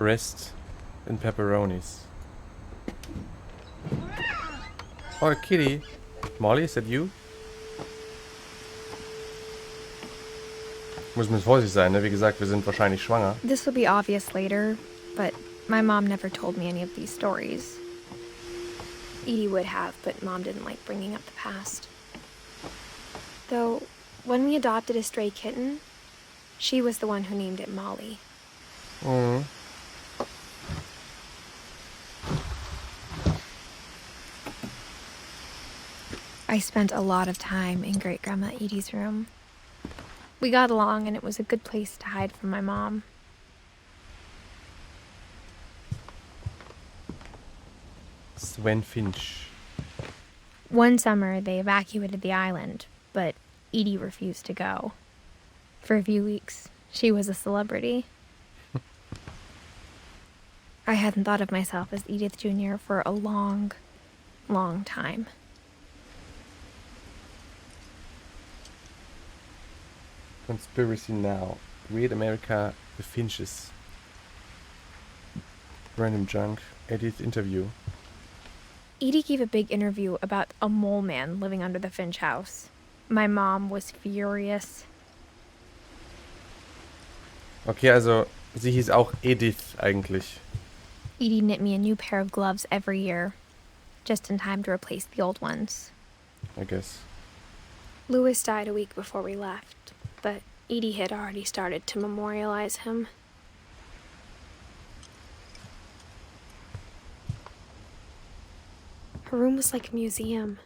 rest in pepperonis. Oh, kitty. Molly, is that you? Muss man vorsichtig sein, ne? Wie gesagt, wir sind wahrscheinlich schwanger. This will be obvious later, but my mom never told me any of these stories. Edie would have, but Mom didn't like bringing up the past. Though, when we adopted a stray kitten, she was the one who named it Molly. Mhm. I spent a lot of time in Great-Grandma Edie's room. We got along, and it was a good place to hide from my mom. Sven Finch. One summer, they evacuated the island, but Edie refused to go. For a few weeks, she was a celebrity. I hadn't thought of myself as Edith Jr. for a long, long time. Conspiracy Now. Weird America, The Finches. Random Junk. Edith interview. Edie gave a big interview about a mole man living under the Finch house. My mom was furious. Okay, also sie hieß auch Edith eigentlich. Edie knit me a new pair of gloves every year, just in time to replace the old ones. I guess. Louis died a week before we left, but Edie had already started to memorialize him. Her room was like a museum.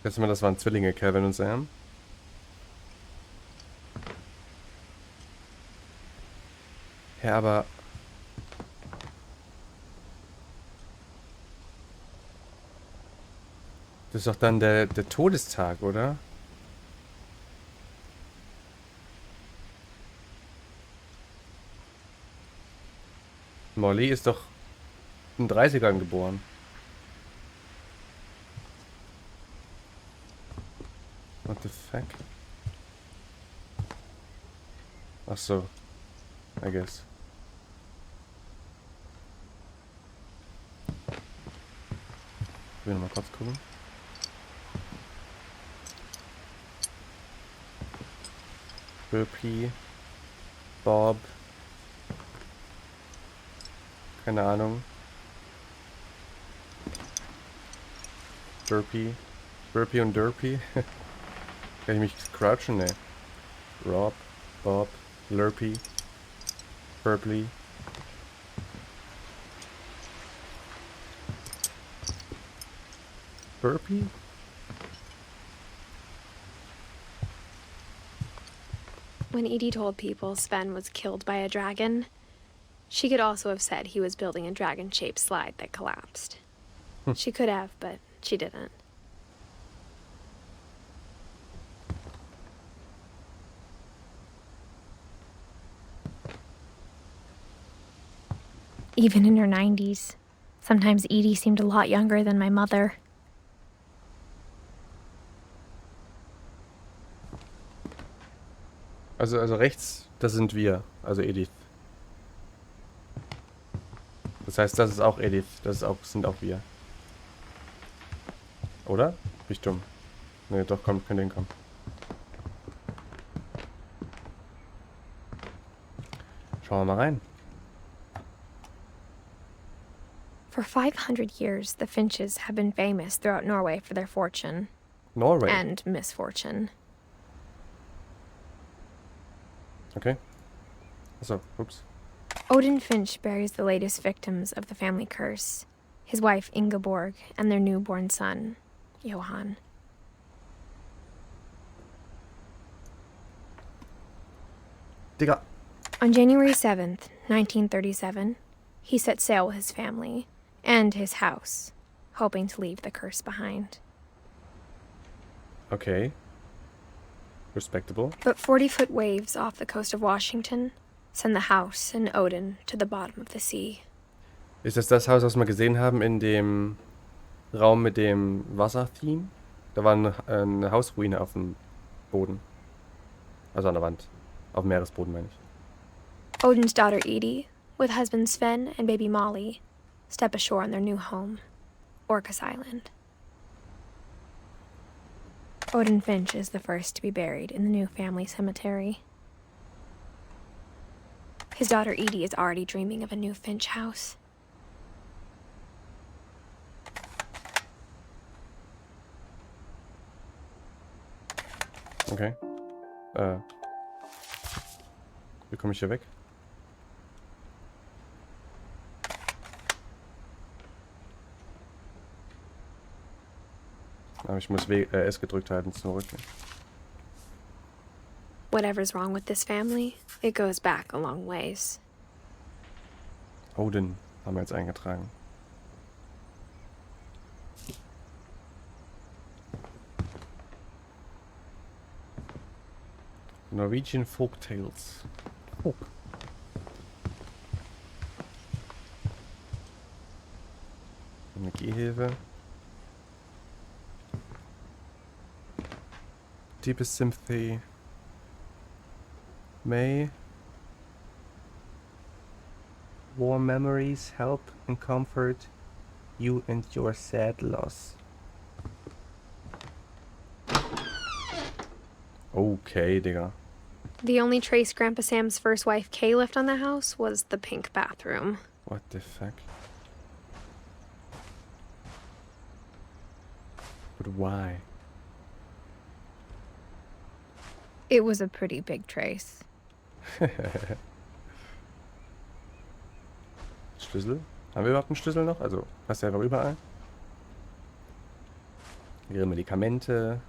Weißt du mal, das waren Zwillinge, Calvin und Sam? Ja, aber... Das ist doch dann der Todestag, oder? Molly ist doch in den 30ern geboren. What the fuck? Ach so. I guess. Ich will noch mal kurz gucken. Burpee. Bob. Keine Ahnung. Burpee. Burpee und Derpy. Kann ich mich crouchen? Ne. Rob. Bob. Lurpy. Burpley. Burpee? When Edie told people Sven was killed by a dragon, she could also have said he was building a dragon-shaped slide that collapsed. She could have, but she didn't. Even in her 90s, sometimes Edie seemed a lot younger than my mother. Also rechts, das sind wir. Also Edith. Das heißt, das ist auch Edith. Das ist auch, sind auch wir. Oder? Bin ich dumm? Ne, doch, komm, können hinkommen. Schauen wir mal rein. For 500 years, the Finches have been famous throughout Norway for their fortune. Norway. And misfortune. Okay. Achso, oops. Odin Finch buries the latest victims of the family curse, his wife Ingeborg and their newborn son, Johan. Digga. On January 7th, 1937, he set sail with his family and his house, hoping to leave the curse behind. Okay. Respectable. But 40-foot waves off the coast of Washington send the house and Odin to the bottom of the sea. Ist das Haus, was wir gesehen haben in dem Raum mit dem Wasser-Theme? Da war eine Hausruine auf dem Boden. Also an der Wand. Auf dem Meeresboden, meine ich. Odin's daughter Edie, with husband Sven and baby Molly, step ashore on their new home, Orcas Island. Odin Finch is the first to be buried in the new family cemetery. His daughter Edie is already dreaming of a new Finch house. Okay. Wie komme ich hier weg? Aber ich muss S gedrückt halten zurück. Whatever's wrong with this family, it goes back a long ways. Odin haben wir jetzt eingetragen. Norwegian Folk Tales. Oh. Eine Gehhilfe. Deepest sympathy. May warm memories help and comfort you and your sad loss. Okay, Digga. The only trace Grandpa Sam's first wife Kay left on the house was the pink bathroom. What the fuck? But why? It was a pretty big trace. Schlüssel? Haben wir überhaupt einen Schlüssel noch? Also, hast du einfach überall? Ihre Medikamente.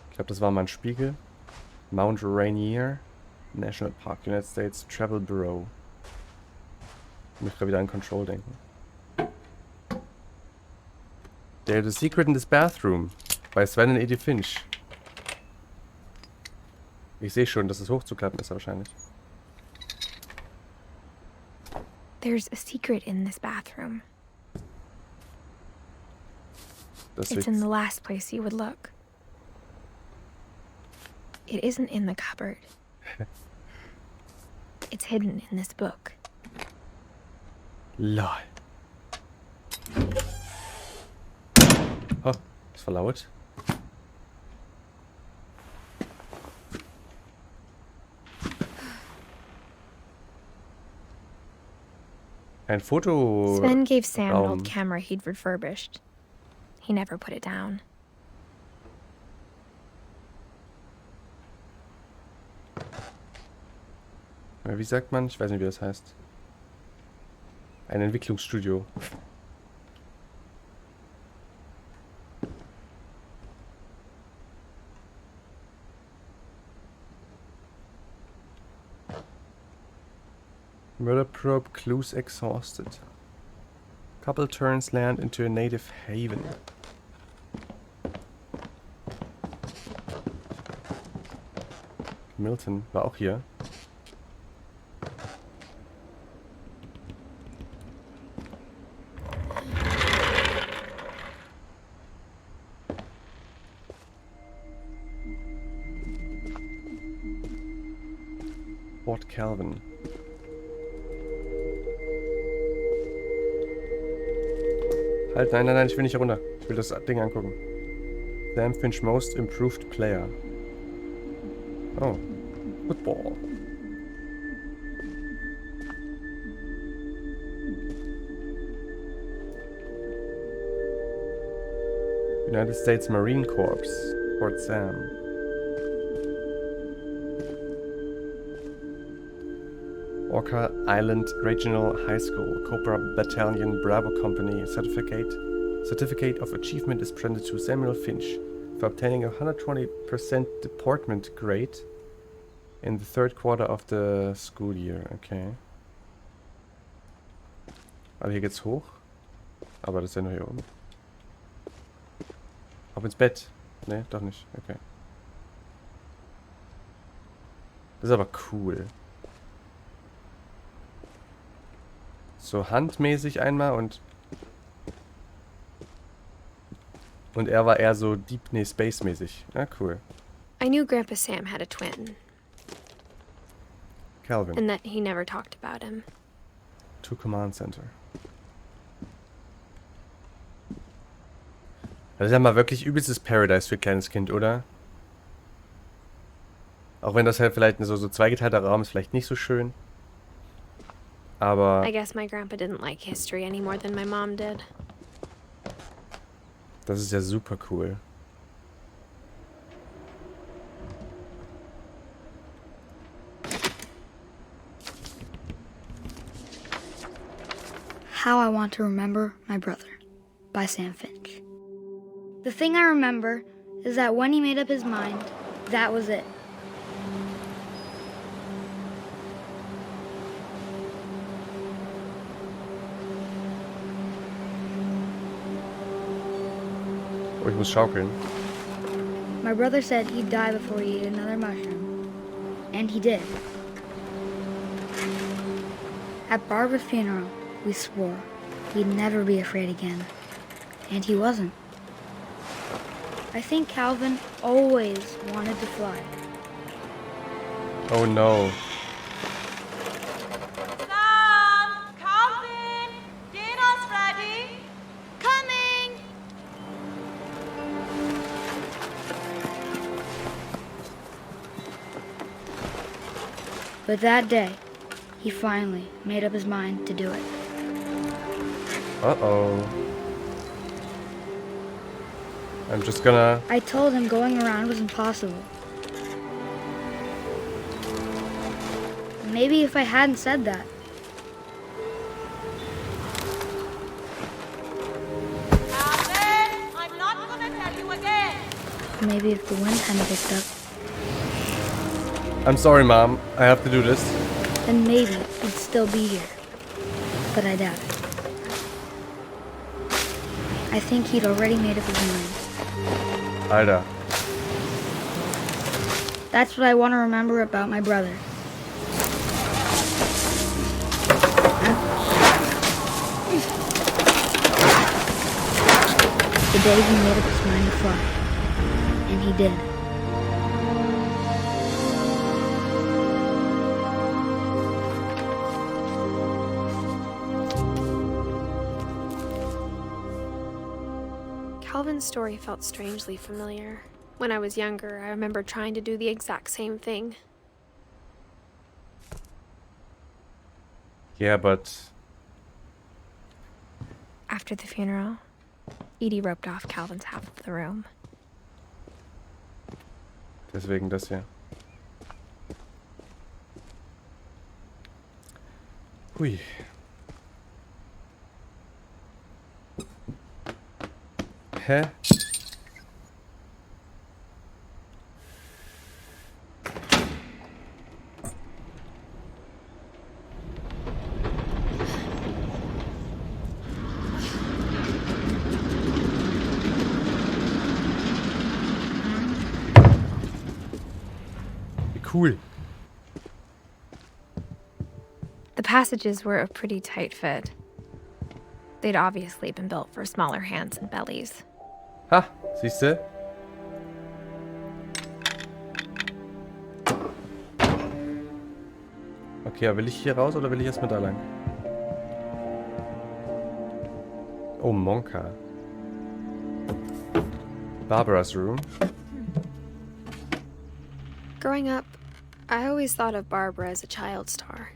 Ich glaube, das war mal ein Spiegel. Mount Rainier, National Park, United States Travel Bureau. Ich muss gerade wieder an Control denken. The Secret in this Bathroom bei Sven und Edith Finch. Ich sehe schon, dass es hochzuklappen ist wahrscheinlich. There's a secret in this bathroom. Das It's wird in the last place you would look. It isn't in the cupboard. It's hidden in this book. LOL. Oh, das war laut. Ein Foto. Sven gave Sam an Raum. old camera he'd refurbished. He never put it down. Wie sagt man? Ich weiß nicht, wie das heißt. Ein Entwicklungsstudio. Murder probe, clues exhausted. Couple turns land into a native haven. Milton war auch hier. Fort Calvin. Halt, nein, nein, nein, ich will nicht runter. Ich will das Ding angucken. Sam Finch Most Improved Player. Oh. Football. United States Marine Corps. Fort Sam. Orca Island Regional High School, Cobra Battalion Bravo Company certificate of achievement is presented to Samuel Finch for obtaining a 120% deportment grade in the third quarter of the school year. Okay. Also hier geht's hoch. Aber das ist ja nur hier oben. Ab ins Bett. Ne, doch nicht. Okay. Das ist aber cool. so handmäßig einmal und er war eher so Space-mäßig. Ja, cool. I knew Grandpa Sam had a twin, Calvin. and that he never talked about him. To Command Center. Das ist ja mal wirklich übelstes Paradise für ein kleines Kind, oder? Auch wenn das halt vielleicht so zweigeteilter Raum ist, vielleicht nicht so schön. Aber I guess my grandpa didn't like history any more than my mom did. das ist ja super cool. How I Want to Remember My Brother by Sam Finch. The thing I remember is that when he made up his mind, that was it. Oh, ich muss schaukeln. My brother said he'd die before he ate another mushroom. And he did. At Barbara's funeral, we swore we'd never be afraid again. And he wasn't. I think Calvin always wanted to fly. Oh no. Sam! Calvin! Dinner's ready! Coming! But that day, he finally made up his mind to do it. Uh-oh. I'm just gonna... I told him going around was impossible. Maybe if I hadn't said that. Calvin! I'm not gonna tell you again! Maybe if the wind hadn't picked up, I'm sorry, Mom. I have to do this. then maybe he'd still be here. But I doubt it. I think he'd already made up his mind. Alter. That's what I want to remember about my brother. The day he made up his mind to fly. And he did. Calvin's story felt strangely familiar. When I was younger, I remember trying to do the exact same thing. Yeah, but... After the funeral, Edie roped off Calvin's half of the room. Deswegen das hier. Hui. Hä? Wie cool. The passages were a pretty tight fit. They'd obviously been built for smaller hands and bellies. Ha, siehste? Okay, aber will ich hier raus oder will ich erstmal da lang? Oh, Monka. Barbara's room. Growing up, I always thought of Barbara as a child star.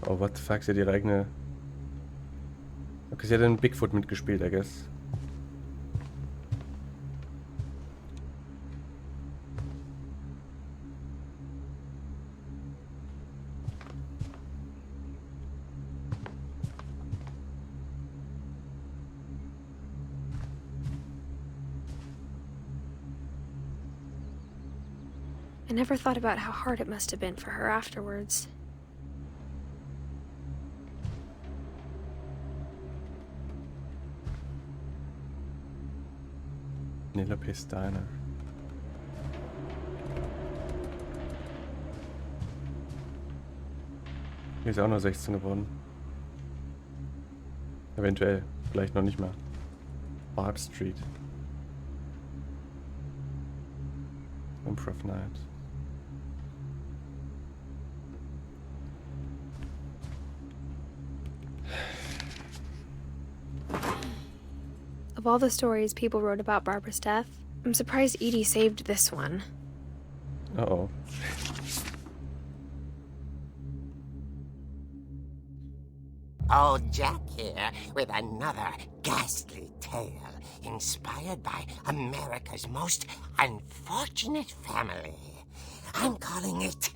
Oh, what the fuck, sie hat ihre eigene... Okay, sie hat in Bigfoot mitgespielt, I guess. I never thought about how hard it must have been for her afterwards. Penelope's Diner. Hier ist ja auch nur 16 geworden. Eventuell. Vielleicht noch nicht mal. Barb Street. Improv Night. Of all the stories people wrote about Barbara's death, I'm surprised Edie saved this one. Uh-oh. Old Jack here with another ghastly tale inspired by America's most unfortunate family. I'm calling it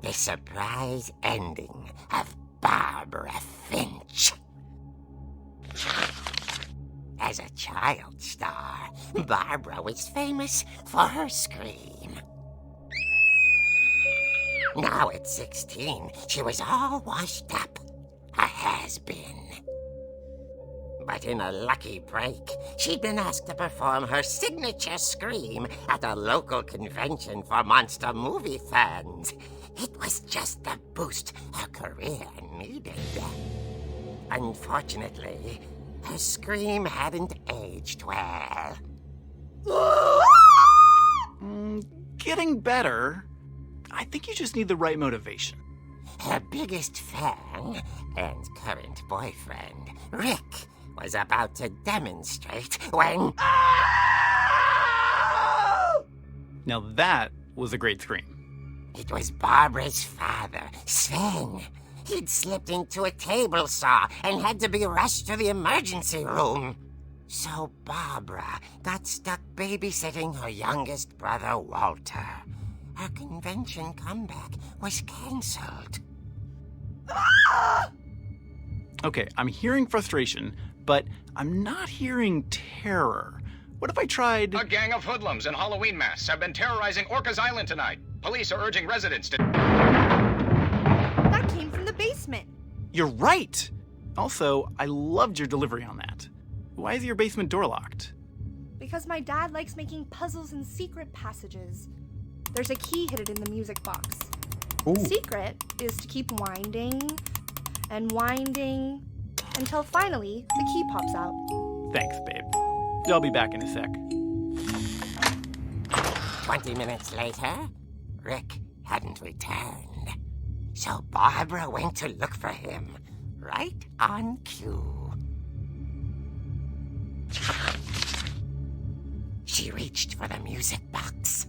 The Surprise Ending of Barbara Finch. As a child star, Barbara was famous for her scream. Now at 16, she was all washed up. A has-been. But in a lucky break, she'd been asked to perform her signature scream at a local convention for monster movie fans. It was just the boost her career needed. Unfortunately, her scream hadn't aged well. Getting better. I think you just need the right motivation. Her biggest fan and current boyfriend, Rick, was about to demonstrate when... Now that was a great scream. It was Barbara's father, Sven. He'd slipped into a table saw and had to be rushed to the emergency room. So Barbara got stuck babysitting her youngest brother, Walter. Her convention comeback was cancelled. Okay, I'm hearing frustration, but I'm not hearing terror. What if I tried... A gang of hoodlums in Halloween masks have been terrorizing Orcas Island tonight. Police are urging residents to... That came from the basement. You're right! Also, I loved your delivery on that. Why is your basement door locked? Because my dad likes making puzzles and secret passages. There's a key hidden in the music box. Ooh. The secret is to keep winding and winding until finally the key pops out. Thanks, babe. I'll be back in a sec. 20 minutes later, Rick hadn't returned. So Barbara went to look for him, right on cue. She reached for the music box.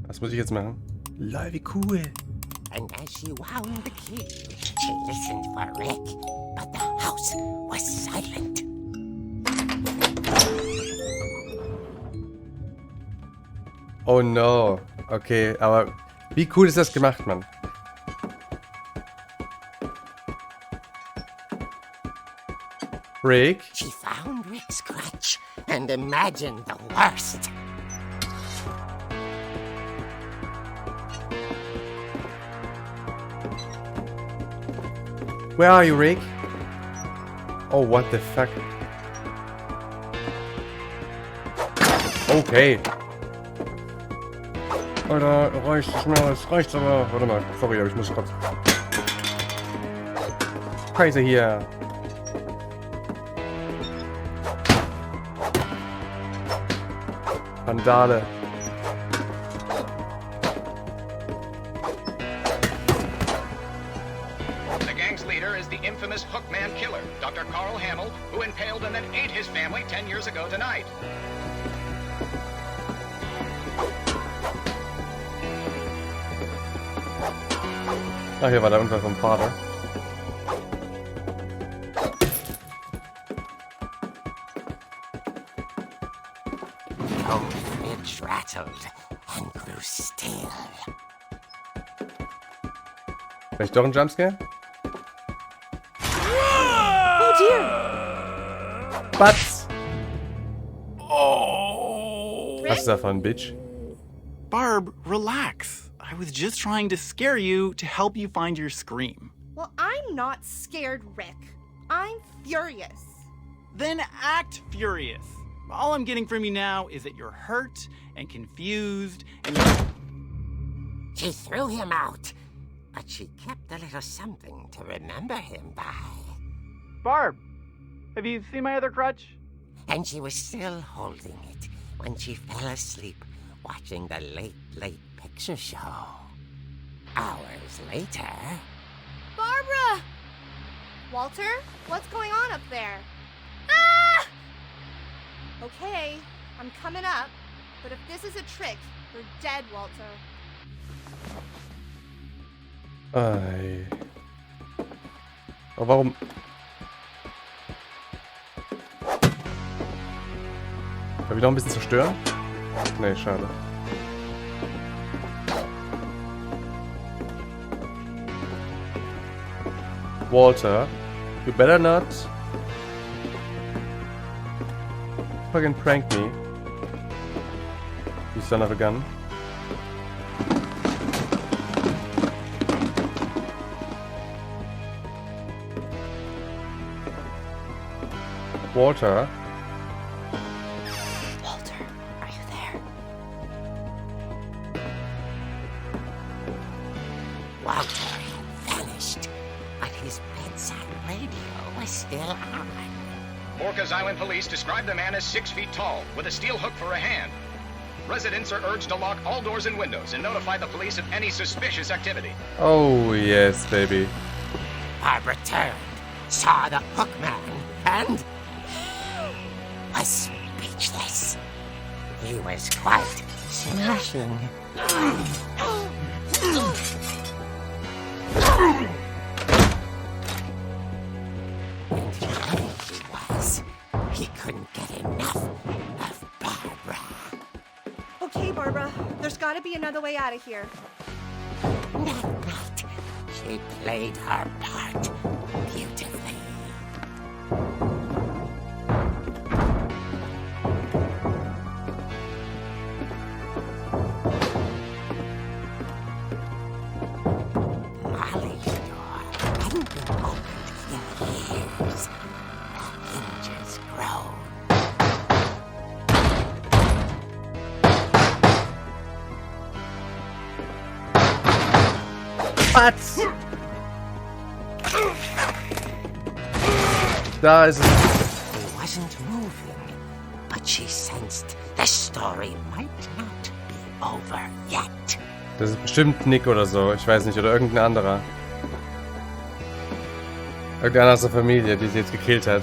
Was muss ich jetzt machen? Lol, wie cool. And as she wound the key, she listened for Rick, but the house was silent. Oh no. Okay, aber wie cool ist das gemacht, Mann? Rick? She found Rick's crutch and imagined the worst. Where are you, Rick? Oh, what the fuck? Okay. Alter, reicht nicht mehr, es reicht aber. Warte mal, sorry, aber ich muss kurz. Scheiße hier. Vandale. The gang's leader is the infamous Hookman killer, Dr. Carl Hamill, who impaled and then ate his family 10 years ago tonight. Ach, hier war der Unfall vom Vater. The old fridge rattled and grew still. Vielleicht doch ein Jumpscare? Oh dear! Batz! Oh! Was davon, Bitch? Barb, relax. I was just trying to scare you to help you find your scream. Well, I'm not scared, Rick. I'm furious. Then act furious. All I'm getting from you now is that you're hurt and confused and you're... She threw him out, but she kept a little something to remember him by. Barb, have you seen my other crutch? And she was still holding it when she fell asleep watching the late picture show. Hours later... Barbara! Walter, what's going on up there? Ah! Okay, I'm coming up, but if this is a trick, you're dead, Walter. Ei. Aber warum? Kann ich noch ein bisschen zerstören? Nee, schade. Walter, you better not fucking prank me. You son of a gun. Walter. Walter, are you there? Walter had vanished, but his bedside radio was still on. Orcas Island police describe the man as 6 feet tall, with a steel hook for a hand. Residents are urged to lock all doors and windows and notify the police of any suspicious activity. Oh, yes, baby. Barbara turned, saw the hook man, and... was speechless. He was quite smashing. And there he was. He couldn't get enough of Barbara. Okay, Barbara, there's gotta be another way out of here. That night, she played her part beautifully. Molly's door hadn't been opened in years. The hinges groaned. Was? Da ist es. He wasn't moving, but she sensed the story might not be over yet. Das ist bestimmt Nick oder so. Ich weiß nicht. Oder irgendein anderer. Irgendeiner aus der Familie, die sie jetzt gekillt hat.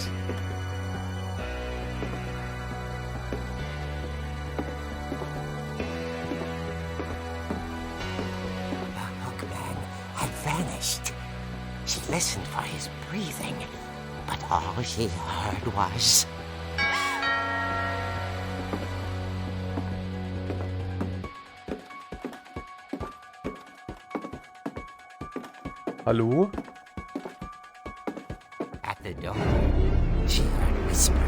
The hookman had vanished. She listened for his breathing, but all she heard was... Hallo? At the door, she heard whispering.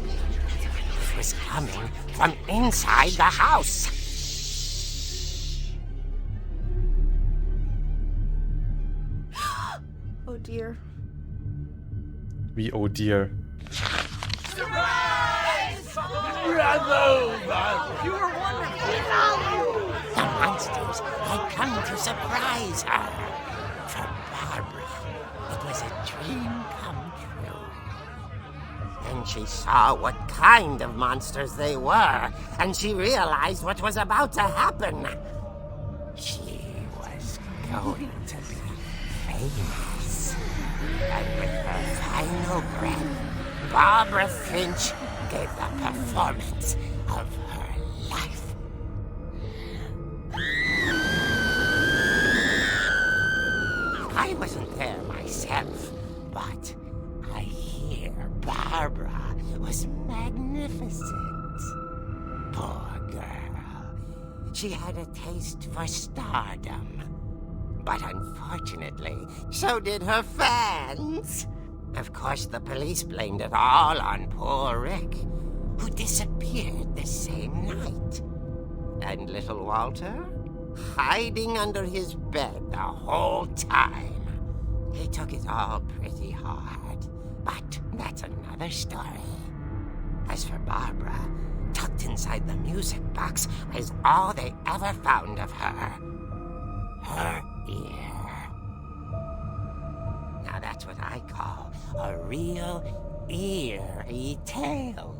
It was coming from inside the house. Oh dear. Wie, oh dear. The monsters had come to surprise her. For Barbara, it was a dream come true. Then she saw what kind of monsters they were, and she realized what was about to happen. She was going to be famous. And with her final breath, Barbara Finch gave the performance of her life. I wasn't there myself, but I hear Barbara was magnificent. Poor girl. She had a taste for stardom. But unfortunately, so did her fans. Of course, the police blamed it all on poor Rick, who disappeared the same night. And little Walter? Hiding under his bed the whole time. He took it all pretty hard, but that's another story. As for Barbara, tucked inside the music box was all they ever found of her. Her ear. Now that's what I call a real eerie tale.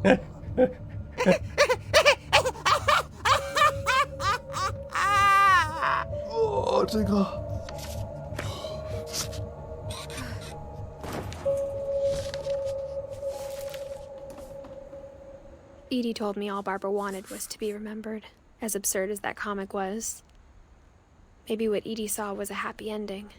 Oh, Digga. Edie told me all Barbara wanted was to be remembered, as absurd as that comic was. Maybe what Edie saw was a happy ending.